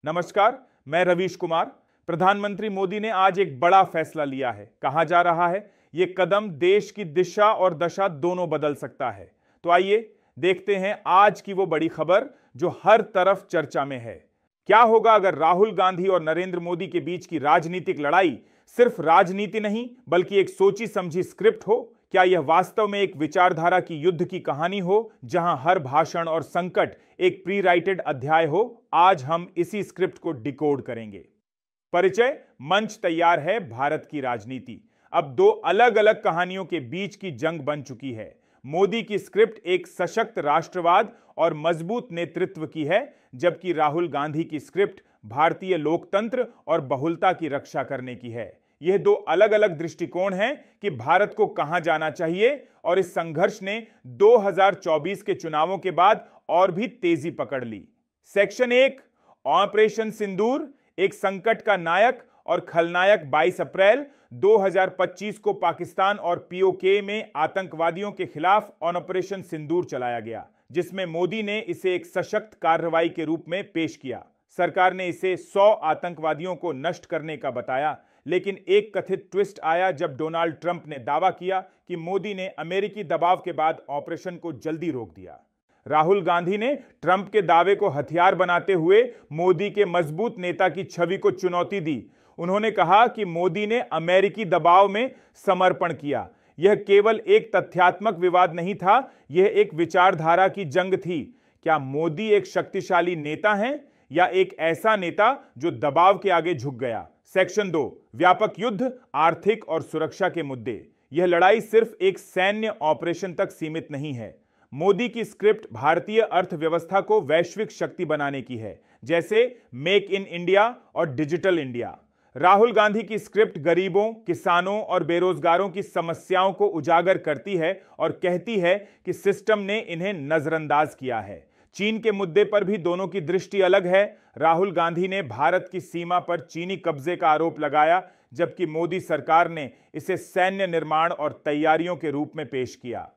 नमस्कार, मैं रवीश कुमार। प्रधानमंत्री मोदी ने आज एक बड़ा फैसला लिया है। कहा जा रहा है ये कदम देश की दिशा और दशा दोनों बदल सकता है। तो आइए देखते हैं आज की वो बड़ी खबर जो हर तरफ चर्चा में है। क्या होगा अगर राहुल गांधी और नरेंद्र मोदी के बीच की राजनीतिक लड़ाई सिर्फ राजनीति नहीं बल्कि एक सोची समझी स्क्रिप्ट हो? क्या यह वास्तव में एक विचारधारा की युद्ध की कहानी हो जहां हर भाषण और संकट एक प्री राइटेड अध्याय हो? आज हम इसी स्क्रिप्ट को डिकोड करेंगे। परिचय, मंच तैयार है भारत की राजनीति। अब दो अलग अलग कहानियों के बीच की जंग बन चुकी है। मोदी की स्क्रिप्ट एक सशक्त राष्ट्रवाद और मजबूत नेतृत्व की है, जबकि राहुल गांधी की स्क्रिप्ट भारतीय लोकतंत्र और बहुलता की रक्षा करने की है। यह दो अलग अलग दृष्टिकोण हैं कि भारत को कहां जाना चाहिए, और इस संघर्ष ने 2024 के चुनावों के बाद और भी तेजी पकड़ ली। सेक्शन 1, ऑपरेशन सिंदूर, एक संकट का नायक और खलनायक। 22 अप्रैल 2025 को पाकिस्तान और पीओके में आतंकवादियों के खिलाफ ऑपरेशन सिंदूर चलाया गया, जिसमें मोदी ने इसे एक सशक्त कार्रवाई के रूप में पेश किया। सरकार ने इसे 100 आतंकवादियों को नष्ट करने का बताया, लेकिन एक कथित ट्विस्ट आया जब डोनाल्ड ट्रंप ने दावा किया कि मोदी ने अमेरिकी दबाव के बाद ऑपरेशन को जल्दी रोक दिया। राहुल गांधी ने ट्रंप के दावे को हथियार बनाते हुए मोदी के मजबूत नेता की छवि को चुनौती दी। उन्होंने कहा कि मोदी ने अमेरिकी दबाव में समर्पण किया। यह केवल एक तथ्यात्मक विवाद नहीं था, यह एक विचारधारा की जंग थी। क्या मोदी एक शक्तिशाली नेता हैं या एक ऐसा नेता जो दबाव के आगे झुक गया? सेक्शन 2, व्यापक युद्ध, आर्थिक और सुरक्षा के मुद्दे। यह लड़ाई सिर्फ एक सैन्य ऑपरेशन तक सीमित नहीं है। मोदी की स्क्रिप्ट भारतीय अर्थव्यवस्था को वैश्विक शक्ति बनाने की है, जैसे मेक इन इंडिया और डिजिटल इंडिया। राहुल गांधी की स्क्रिप्ट गरीबों, किसानों और बेरोजगारों की समस्याओं को उजागर करती है और कहती है कि सिस्टम ने इन्हें नजरअंदाज किया है। चीन के मुद्दे पर भी दोनों की दृष्टि अलग है। राहुल गांधी ने भारत की सीमा पर चीनी कब्जे का आरोप लगाया, जबकि मोदी सरकार ने इसे सैन्य निर्माण और तैयारियों के रूप में पेश किया।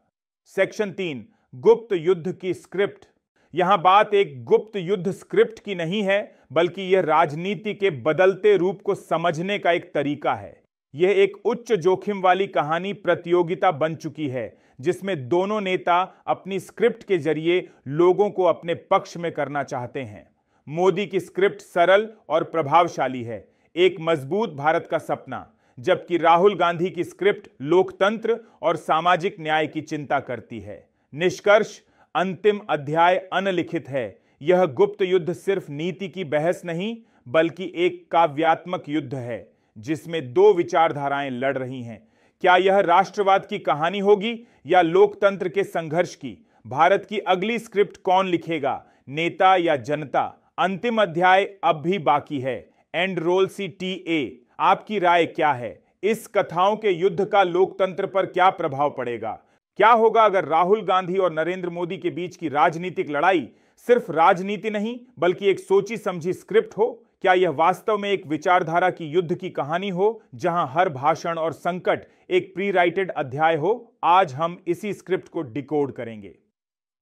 सेक्शन 3, गुप्त युद्ध की स्क्रिप्ट। यहां बात एक गुप्त युद्ध स्क्रिप्ट की नहीं है, बल्कि यह राजनीति के बदलते रूप को समझने का एक तरीका है। यह एक उच्च जोखिम वाली कहानी प्रतियोगिता बन चुकी है, जिसमें दोनों नेता अपनी स्क्रिप्ट के जरिए लोगों को अपने पक्ष में करना चाहते हैं। मोदी की स्क्रिप्ट सरल और प्रभावशाली है, एक मजबूत भारत का सपना, जबकि राहुल गांधी की स्क्रिप्ट लोकतंत्र और सामाजिक न्याय की चिंता करती है। निष्कर्ष, अंतिम अध्याय अनलिखित है। यह गुप्त युद्ध सिर्फ नीति की बहस नहीं बल्कि एक काव्यात्मक युद्ध है, जिसमें दो विचारधाराएं लड़ रही हैं। क्या यह राष्ट्रवाद की कहानी होगी या लोकतंत्र के संघर्ष की? भारत की अगली स्क्रिप्ट कौन लिखेगा, नेता या जनता? अंतिम अध्याय अब भी बाकी है। End roll CTA। आपकी राय क्या है? इस कथाओं के युद्ध का लोकतंत्र पर क्या प्रभाव पड़ेगा? क्या होगा अगर राहुल गांधी और नरेंद्र मोदी के बीच की राजनीतिक लड़ाई सिर्फ राजनीति नहीं बल्कि एक सोची समझी स्क्रिप्ट हो? क्या यह वास्तव में एक विचारधारा की युद्ध की कहानी हो जहां हर भाषण और संकट एक प्री राइटेड अध्याय हो? आज हम इसी स्क्रिप्ट को डिकोड करेंगे।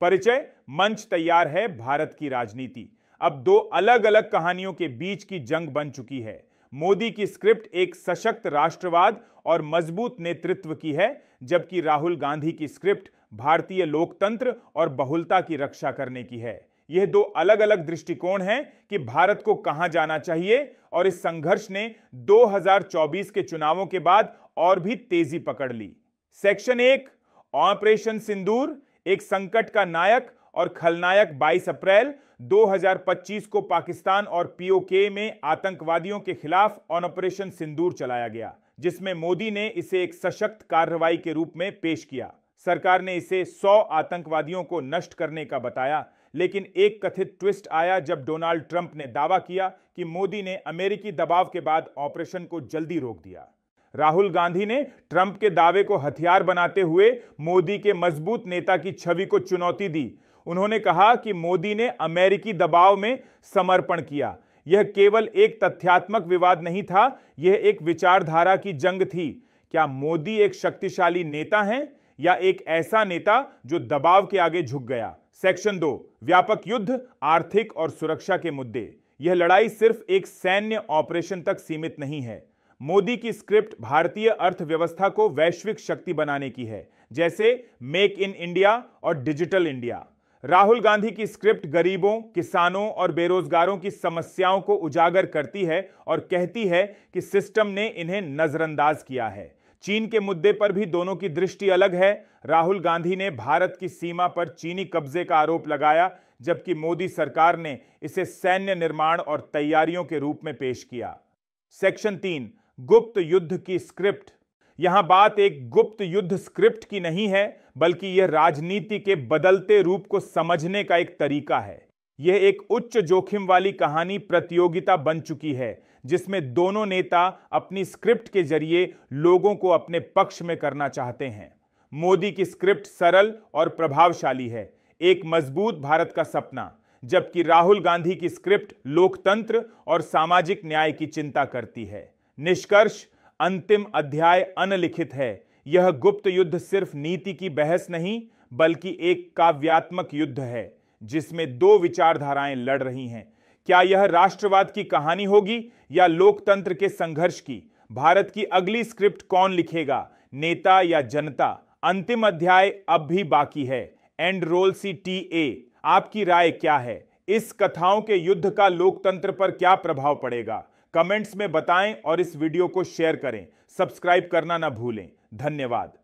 परिचय, मंच तैयार है भारत की राजनीति। अब दो अलग अलग कहानियों के बीच की जंग बन चुकी है। मोदी की स्क्रिप्ट एक सशक्त राष्ट्रवाद और मजबूत नेतृत्व की है, जबकि राहुल गांधी की स्क्रिप्ट भारतीय लोकतंत्र और बहुलता की रक्षा करने की है। यह दो अलग अलग दृष्टिकोण हैं कि भारत को कहां जाना चाहिए, और इस संघर्ष ने 2024 के चुनावों के बाद और भी तेजी पकड़ ली। सेक्शन 1, ऑपरेशन सिंदूर, एक संकट का नायक और खलनायक। 22 अप्रैल 2025 को पाकिस्तान और पीओके में आतंकवादियों के खिलाफ ऑपरेशन सिंदूर चलाया गया, जिसमें मोदी ने इसे एक सशक्त कार्रवाई के रूप में पेश किया। सरकार ने इसे 100 आतंकवादियों को नष्ट करने का बताया, लेकिन एक कथित ट्विस्ट आया जब डोनाल्ड ट्रंप ने दावा किया कि मोदी ने अमेरिकी दबाव के बाद ऑपरेशन को जल्दी रोक दिया। राहुल गांधी ने ट्रंप के दावे को हथियार बनाते हुए मोदी के मजबूत नेता की छवि को चुनौती दी। उन्होंने कहा कि मोदी ने अमेरिकी दबाव में समर्पण किया। यह केवल एक तथ्यात्मक विवाद नहीं था, यह एक विचारधारा की जंग थी। क्या मोदी एक शक्तिशाली नेता हैं या एक ऐसा नेता जो दबाव के आगे झुक गया? सेक्शन 2, व्यापक युद्ध, आर्थिक और सुरक्षा के मुद्दे। यह लड़ाई सिर्फ एक सैन्य ऑपरेशन तक सीमित नहीं है। मोदी की स्क्रिप्ट भारतीय अर्थव्यवस्था को वैश्विक शक्ति बनाने की है, जैसे मेक इन इंडिया और डिजिटल इंडिया। राहुल गांधी की स्क्रिप्ट गरीबों, किसानों और बेरोजगारों की समस्याओं को उजागर करती है और कहती है कि सिस्टम ने इन्हें नजरअंदाज किया है। चीन के मुद्दे पर भी दोनों की दृष्टि अलग है। राहुल गांधी ने भारत की सीमा पर चीनी कब्जे का आरोप लगाया, जबकि मोदी सरकार ने इसे सैन्य निर्माण और तैयारियों के रूप में पेश किया। सेक्शन 3, गुप्त युद्ध की स्क्रिप्ट। यहां बात एक गुप्त युद्ध स्क्रिप्ट की नहीं है, बल्कि यह राजनीति के बदलते रूप को समझने का एक तरीका है। यह एक उच्च जोखिम वाली कहानी प्रतियोगिता बन चुकी है, जिसमें दोनों नेता अपनी स्क्रिप्ट के जरिए लोगों को अपने पक्ष में करना चाहते हैं। मोदी की स्क्रिप्ट सरल और प्रभावशाली है, एक मजबूत भारत का सपना, जबकि राहुल गांधी की स्क्रिप्ट लोकतंत्र और सामाजिक न्याय की चिंता करती है। निष्कर्ष, अंतिम अध्याय अनलिखित है। यह गुप्त युद्ध सिर्फ नीति की बहस नहीं, बल्कि एक काव्यात्मक युद्ध है, जिसमें दो विचारधाराएं लड़ रही हैं। क्या यह राष्ट्रवाद की कहानी होगी या लोकतंत्र के संघर्ष की? भारत की अगली स्क्रिप्ट कौन लिखेगा, नेता या जनता? अंतिम अध्याय अब भी बाकी है। End roll CTA। आपकी राय क्या है? इस कथाओं के युद्ध का लोकतंत्र पर क्या प्रभाव पड़ेगा? कमेंट्स में बताएं और इस वीडियो को शेयर करें। सब्सक्राइब करना ना भूलें। धन्यवाद।